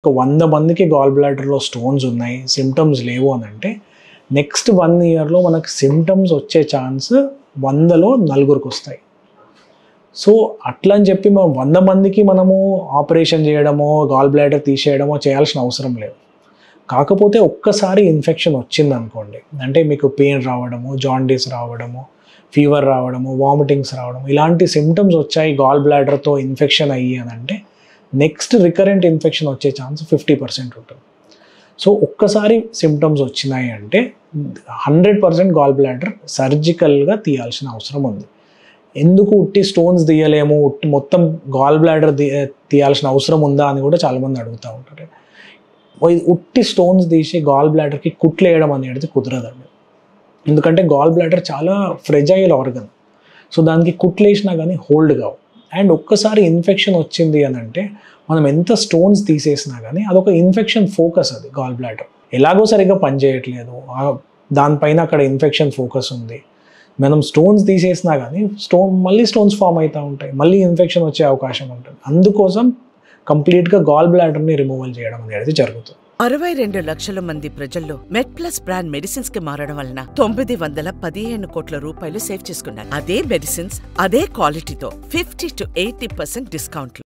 ఒక 100 మందికి gall బ్లాడర్‌లో stones ఉన్నాయి. సింప్టమ్స్ లేవు అనంటే, నెక్స్ట్ 1 ఇయర్‌లో మనకు సింప్టమ్స్ వచ్చే ఛాన్స్ 100లో నలుగురికొస్తాయి. సో, అట్లా అని చెప్పి మనం 100 మందికి మనము ఆపరేషన్ చేయడమో, గాల్ బ్లాడర్ తీసేయడమో చేయాల్సిన అవసరం లేదు. కాకపోతే ఒక్కసారి ఇన్ఫెక్షన్ వచ్చిందనుకోండి, అంటే మీకు పెయిన్ రావడము, జాండీస్ రావడము, ఫీవర్ రావడము, వామిటింగ్స్ రావడం, ఇలాంటి సింప్టమ్స్ వచ్చాయి గాల్ బ్లాడర్‌తో ఇన్ఫెక్షన్ అయ్యి అనంటే, నెక్స్ట్ రికరెంట్ ఇన్ఫెక్షన్ వచ్చే ఛాన్స్ 50% ఉంటుంది. సో, ఒక్కసారి సింప్టమ్స్ వచ్చినాయి అంటే 100% గాల్ బ్లాడర్ సర్జికల్‌గా తీయాల్సిన అవసరం ఉంది. ఎందుకు ఉట్టి స్టోన్స్ తీయలేము, మొత్తం గాల్ బ్లాడర్ తీయాల్సిన అవసరం ఉందా అని కూడా చాలామంది అడుగుతూ ఉంటారు. ఉట్టి స్టోన్స్ తీసి గాల్ బ్లాడర్‌కి కుట్లేయడం అనేది కుదరదండి. ఎందుకంటే గాల్ బ్లాడర్ చాలా ఫ్రెజైల్ ఆర్గన్. సో, దానికి కుట్లేసినా కానీ హోల్డ్ కావు. అండ్ ఒక్కసారి ఇన్ఫెక్షన్ వచ్చింది అని అంటే మనం ఎంత స్టోన్స్ తీసేసినా కానీ అదొక ఇన్ఫెక్షన్ ఫోకస్, అది గాల్ బ్లాడర్ ఎలాగో సరిగ్గా పనిచేయట్లేదు, దానిపైన అక్కడ ఇన్ఫెక్షన్ ఫోకస్ ఉంది. మనం స్టోన్స్ తీసేసినా కానీ మళ్ళీ స్టోన్స్ ఫామ్ అవుతూ ఉంటాయి, మళ్ళీ ఇన్ఫెక్షన్ వచ్చే అవకాశం ఉంటుంది. అందుకోసం కంప్లీట్గా గాల్ బ్లాడర్ని రిమూవల్ చేయడం అనేది జరుగుతుంది. 62 లక్షల మంది ప్రజల్లో మెడ్ప్లస్ బ్రాండ్ మెడిసిన్స్ కి మారడం వలన 915 కోట్ల రూపాయలు సేవ్ చేసుకున్నారు. అదే మెడిసిన్స్ అదే క్వాలిటీతో 50 to 80% డిస్కౌంట్లు.